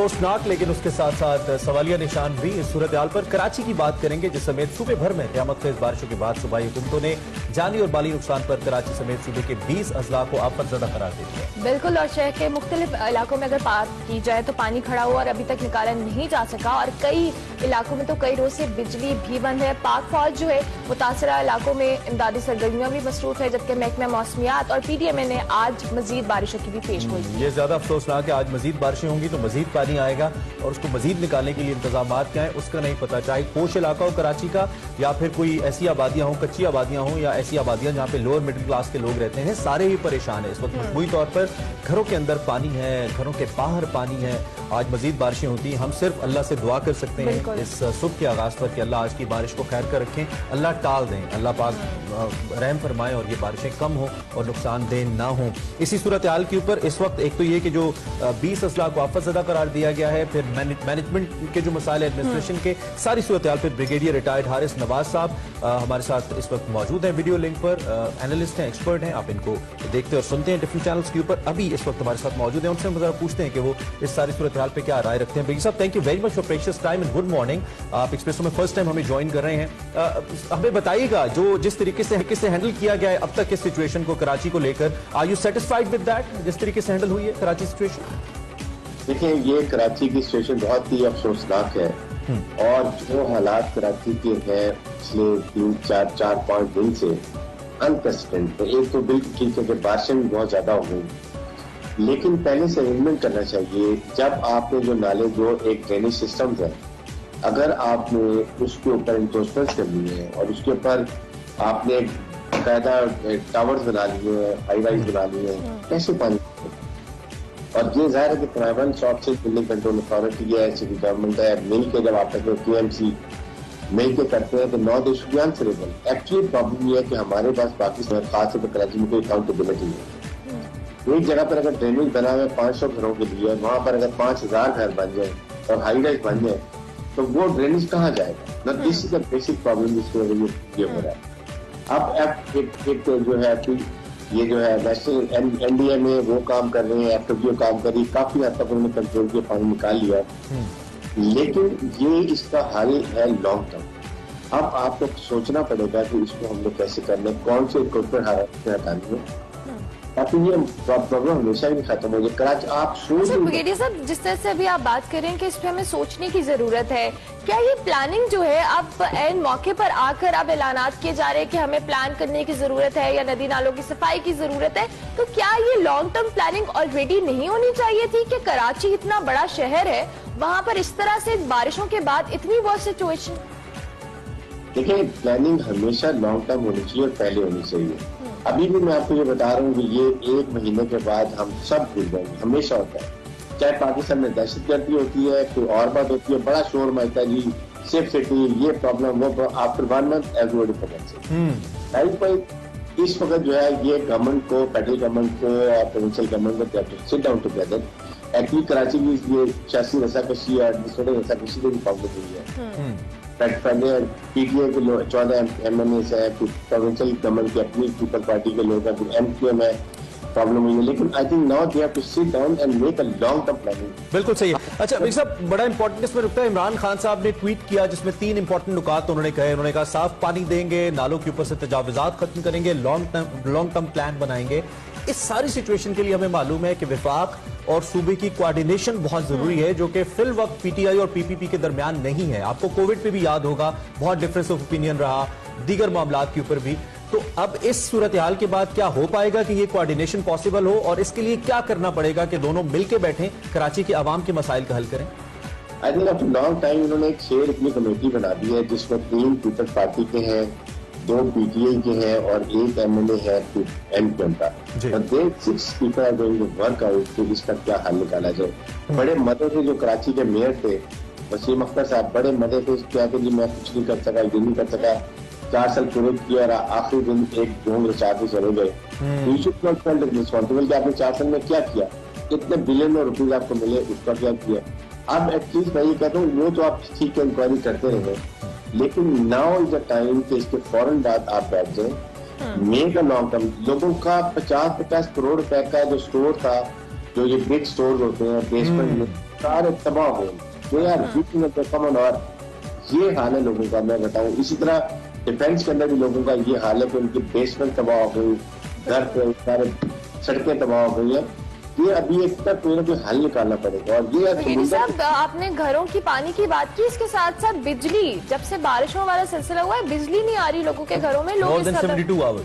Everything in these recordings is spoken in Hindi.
अफसोसनाक लेकिन उसके साथ साथ सवालिया निशान भी इस सूरत हाल पर। कराची की बात करेंगे जिस समेत सूबे भर में क़यामत खेज़ बारिशों के बाद सूबाई हुकूमतों ने जानी और माली नुकसान पर कराची समेत सूबे के 20 अजला को आफतज़दा करार दे दिया। बिल्कुल, और शहर के मुख्तलिफ इलाकों में अगर बात की जाए तो पानी खड़ा हुआ और अभी तक निकाला नहीं जा सका, और कई इलाकों में तो कई रोज से बिजली भी बंद है। पाक फौज जो है मुतासरा इलाकों में इमदादी सरगर्मियां भी मसरूफ है, जबकि महकमा मौसमियात और PDMA ने आज मजीद बारिशों की भी पेश गोई। ये ज्यादा अफसोसनाक है, आज मजीद बारिशें होंगी तो मजीद पानी आएगा और उसको मजीद निकालने के लिए इंतजाम क्या है उसका नहीं पता, चाहे पोश इलाका हो कराची का या फिर कोई ऐसी आबादियां हो, कच्ची आबादियां हो या ऐसी आबादियां जहां पे लोअर मिडिल क्लास के लोग रहते हैं, सारे ही परेशान है इस वक्त। मजबूरी तौर पर घरों के अंदर पानी है, घरों के बाहर पानी है। आज मजीद बारिशें होती हैं, हम सिर्फ अल्लाह से दुआ कर सकते हैं इस सुबह के आगाज पर कि अल्लाह आज की बारिश को खैर कर रखें, अल्लाह टाल दें, अल्लाह पाक रहम फरमाए और ये बारिशें कम हो और नुकसानदेह ना हो। इसी सूरत हाल के ऊपर इस वक्त एक तो ये कि जो 20 अजला को आफतज़दा करार दिया गया है, फिर मैनेजमेंट के जो मसाइल एडमिनिस्ट्रेशन के, सारी सूरत हाल पर ब्रिगेडियर रिटायर्ड हारिस नवाज साहब हमारे साथ इस वक्त मौजूद हैं वीडियो लिंक पर। एनालिस्ट हैं, एक्सपर्ट हैं, आप इनको देखते और सुनते हैं डिफरेंट चैनल्स के ऊपर। अभी इस वक्त हमारे साथ मौजूद हैं, उनसे हम जरा पूछते हैं कि वो इस सारी सूरत हाल पे क्या राय रखते हैं। ब्रिगेडियर साहब, thank you very much for precious time and good morning. आप एक्सप्रेसो में फर्स्ट टाइम हमें ज्वाइन कर रहे हैं, हमें बताइएगा जो जिस तरीके से हैंडल किया गया है अब तक इस सिचुएशन को कराची को लेकर, are you satisfied with that, जिस तरीके से हैंडल हुई है कराची सिचुएशन? देखिए, ये कराची की सिचुएशन बहुत ही अफसोसनाक है और जो हालात कराची के हैं पिछले 3-4-5 दिन से अनप्रेसिडेंट। एक तो बिल्कुल ठीक है कि बारिशें भी बहुत ज्यादा हो गई, लेकिन पहले से अरेंजमेंट करना चाहिए। जब आपने जो नाले जो एक ड्रेनेज सिस्टम है, अगर आपने उसके ऊपर इंक्रोचमेंट करनी है और उसके ऊपर आपने बाकायदा टावर्स बना लिए हैं, हाई राइज बना लिए हैं, कैसे पानी? और ये जाहिर है कि प्राइवेट शॉप से बिल्डिंग कंट्रोल अथॉरिटी है, सिटी गवर्नमेंट है, मिल के जब आप TMC मिल के करते हैं तो नॉ they should be answerable. Actually problem ये है कि हमारे पास बाकी खास तौर पर कराची में कोई अकाउंटेबिलिटी है। एक जगह पर अगर ड्रेनेज बना हुआ है 500 घरों के लिए, वहां पर अगर 5000 घर बन जाए और हाई राइज बन जाए तो वो ड्रेनेज कहाँ जाएगा? This is the basic problem जिसकी वजह से ये हो रहा है। अब एक जो है ये जो है नेशनल NDA में वो काम कर रहे हैं, FWO काम कर रही है, काफी हद तक उन्होंने कंट्रोल के पानी निकाल लिया, लेकिन ये इसका हल है लॉन्ग टर्म। अब आपको सोचना पड़ेगा कि इसको हम लोग कैसे करना है, कौन से इक्विपमेंट हटानी है ताकि ये प्रॉब्लम हमेशा ही खत्म हो जाए। कराची आप ब्रिगेडियर साहब, जिस तरह से अभी आप बात कर रहे हैं कि इस पे हमें सोचने की जरूरत है, क्या ये प्लानिंग जो है अब एन मौके पर आकर अब ऐलानात किए जा रहे हैं कि हमें प्लान करने की जरूरत है या नदी नालों की सफाई की जरूरत है, तो क्या ये लॉन्ग टर्म प्लानिंग ऑलरेडी नहीं होनी चाहिए थी कि कराची इतना बड़ा शहर है, वहां पर इस तरह से बारिशों के बाद इतनी वर्स्ट सिचुएशन? देखिए, प्लानिंग हमेशा लॉन्ग टर्म होनी चाहिए और पहले होनी चाहिए। अभी भी मैं आपको ये बता रहा हूँ कि ये 1 महीने के बाद हम सब भूल जाएंगे, हमेशा होता है। चाहे पाकिस्तान में दहशतगर्दी होती है, कोई और बात होती है, बड़ा शोर मचता है जी, सेफ सिटी, ये प्रॉब्लम वो, after 1 month everybody forgets it. इस वक्त जो है ये गवर्नमेंट को, फेडरल गवर्नमेंट को और प्रोविंशियल गवर्नमेंट को sit down together. Actually Karachi की ये 86 रसाकशी और रसाकशी की भी प्रॉब्लम हुई है। पहले PTA के लोग 14 MNAs है, कुछ प्रोविंशियल गवर्नमेंट की अपनी पीपल पार्टी के लोग हैं, कुछ MQM है, प्रॉब्लम हुई है, लेकिन I think now they have to sit down and make a long term planning. बिल्कुल सही है। अच्छा भाई साहब, बड़ा इंपॉर्टेंट इसमें रुकता है, इमरान खान साहब ने ट्वीट किया जिसमें 3 इंपॉर्टेंट नुकात उन्होंने कहे। उन्होंने कहा साफ पानी देंगे, नालों के ऊपर से तजावुजात खत्म करेंगे, लॉन्ग टर्म प्लान बनाएंगे। इस सारी सिचुएशन के लिए हमें मालूम है कि विफाक और सूबे की कोऑर्डिनेशन बहुत जरूरी है, जो कि फिल वक्त PTI और PPP के दरमियान नहीं है। आपको कोविड पे भी याद होगा, बहुत डिफरेंस ऑफ ओपिनियन रहा, दीगर मामलात के ऊपर भी। तो अब इस सूरत हाल के बाद क्या हो पाएगा कि ये कोऑर्डिनेशन पॉसिबल हो, और इसके लिए क्या करना पड़ेगा कि दोनों मिलकर बैठें, कराची के अवाम के मसाइल का हल करें? I think after long time उन्होंने एक शेयर अपनी कमेटी बना दी है जिसमें 3 पीपल्स पार्टी के हैं, 2 PTA के हैं और 1 MNA है MQM का। और 6 people are going to work out कि इसका क्या हल निकाला जाए। बड़े मदे थे जो कराची के मेयर थे वसीम अख्तर साहब, बड़े मदे थे, क्या थे जी मैं कुछ नहीं कर सका, ये नहीं कर सका, 4 साल पूरे किया और आखिरी दिन एक ढोंग रचा के चले गए। रिस्पॉन्सिबल कि आपने 4 साल में क्या किया, कितने बिलियन रुपीज आपको मिले, उसका क्या किया। अब एटलीस्ट मैं ये कहता हूँ वो तो आप ठीक है इंक्वायरी करते रहे, लेकिन नाउ इज द टाइम कि इसके फौरन बाद आप बैठ जाए, मेक अ लॉन्ग टर्म। लोगों का 50-50 करोड़ रुपए का जो स्टोर था, जो ये बिग स्टोर होते हैं बेसमेंट में, सारे तबाह हो गए यार, बीच में तो कमन। और ये हाल है लोगों का, मैं बताऊं। इसी तरह डिफेंस के अंदर भी लोगों का ये हाल है कि उनकी बेसमेंट तबाह हो गई, घर पे सारे सड़कें तबाह हो गई है। ये अभी एक तक कोई ना कोई हल निकालना पड़ेगा। और ये गिरी साहब, आपने घरों की पानी की बात की, इसके साथ साथ बिजली, जब से बारिशों वाला सिलसिला हुआ है बिजली नहीं आ रही लोगों के घरों में। लोग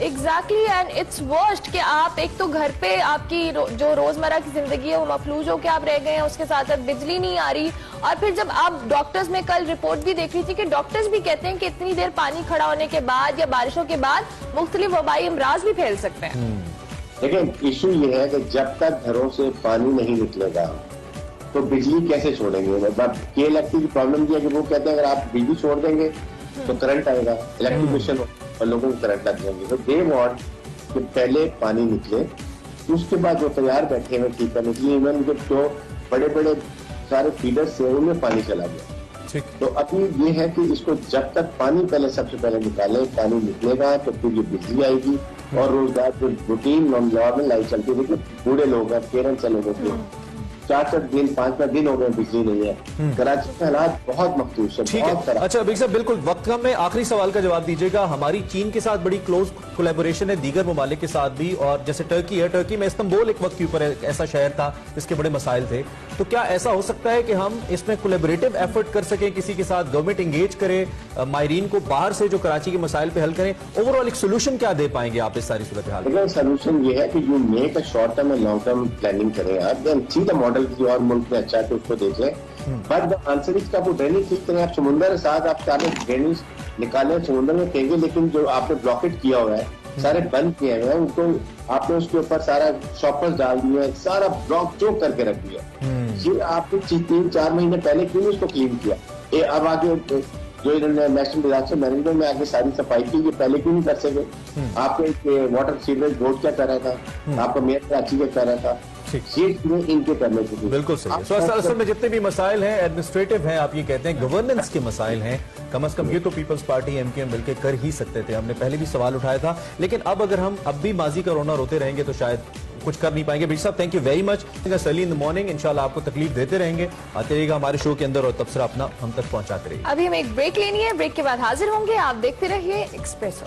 एग्जैक्टली, एंड इट्स वर्स्ट कि आप एक तो घर पे आपकी जो रोजमर्रा की जिंदगी है वो मफलूज होकर आप रह गए हैं, उसके साथ साथ बिजली नहीं आ रही। और फिर जब आप डॉक्टर्स में कल रिपोर्ट भी देख रही थी कि डॉक्टर्स भी कहते हैं कि इतनी देर पानी खड़ा होने के बाद या बारिशों के बाद मुख्तलिफ वबाई अमराज भी फैल सकते हैं। लेकिन इशू ये है कि जब तक घरों से पानी नहीं निकलेगा तो बिजली कैसे छोड़ेंगे। KLFT की प्रॉब्लम ये है कि वो कहते हैं अगर आप बिजली छोड़ देंगे तो करंट आएगा, इलेक्ट्रिफिकेशन और लोगों को करंट लग जाएंगे। तो दे वांट कि पहले पानी निकले, उसके बाद जो तैयार बैठे हैं ठीक करने के लिए, इवन जो बड़े बड़े सारे फीडर्स थे उनमें पानी चला गया। तो अभी ये है कि इसको जब तक पानी पहले सबसे पहले निकाले, पानी निकलेगा तो फिर ये बिजली आएगी और रोजगार जो रूटीन नॉर्मल लाइफ चलती है। देखिए बूढ़े लोग हैं, पेरेंट्स हैं लोगों के, 4-4 दिन 5-5 दिन हो गए बिजली नहीं है। कराची के हालात बहुत मखसूस है, बहुत खराब। अच्छा अभी साहब, बिल्कुल वक्त कम है, आखिरी सवाल का जवाब दीजिएगा। हमारी चीन के साथ बड़ी क्लोज कोलैबोरेशन है, दीगर ममालिक के साथ भी, और जैसे टर्की है, टर्की में इस्तांबुल एक वक्त के ऊपर ऐसा शहर था जिसके बड़े मसाइल थे। तो क्या ऐसा हो सकता है कि हम इसमें कोलैबोरेटिव एफर्ट कर सकें, किसी के साथ गवर्नमेंट एंगेज करे, मायरीन को बाहर से जो कराची के मसाइल पे हल करें? ओवरऑल एक सोल्यूशन क्या दे पाएंगे आप इस सारी सूरत हाल में? लेकिन सोल्यूशन ये है कि you make a short term and long term planning करें आप, देन सी द मॉडल की और मुल्क में अच्छा है तो उसको देख लें। बट द आंसर इसका वो ड्रेनेज ठीक करें। आप समुद्र के साथ आप सारे ड्रेनेज निकालें, समुद्र में फेंके, लेकिन जो आपने ब्लॉकेट किया हुआ है सारे बंद किए हुए हैं, उनको आपने उसके ऊपर सारा शॉपर्स डाल दिए, सारा ब्लॉक चोक करके रख दिया। ये आपने 3-4 महीने पहले क्यों नहीं इसको क्लीन किया? ये अब आगे जो इन्होंने नेशनल डिजास्टर मैनेजमेंट में आगे सारी सफाई की, ये पहले क्यों नहीं कर सके? आपके वाटर सीवरेज बोर्ड क्या कर रहा था, आपका मेयर कराची क्या कर रहा था, ये इनके करने के लिए। बिल्कुल सही है। असल में जितने भी मसाइल हैं एडमिनिस्ट्रेटिव हैं, आप ये कहते हैं गवर्नेंस के मसाइल हैं, कम से कम ये तो पीपल्स पार्टी MKM मिलकर कर ही सकते थे। हमने पहले भी सवाल उठाया था, लेकिन अब अगर हम अब भी माजी का रोना रोते रहेंगे तो शायद कुछ कर नहीं पाएंगे। बिग साहब, thank you very much. Early in the morning इंशाल्लाह आपको तकलीफ देते रहेंगे, आते रहेगा हमारे शो के अंदर और तबसरा अपना हम तक पहुंचाते रहिए। अभी हमें एक ब्रेक लेनी है, ब्रेक के बाद हाजिर होंगे। आप देखते रहिए एक्सप्रेसो।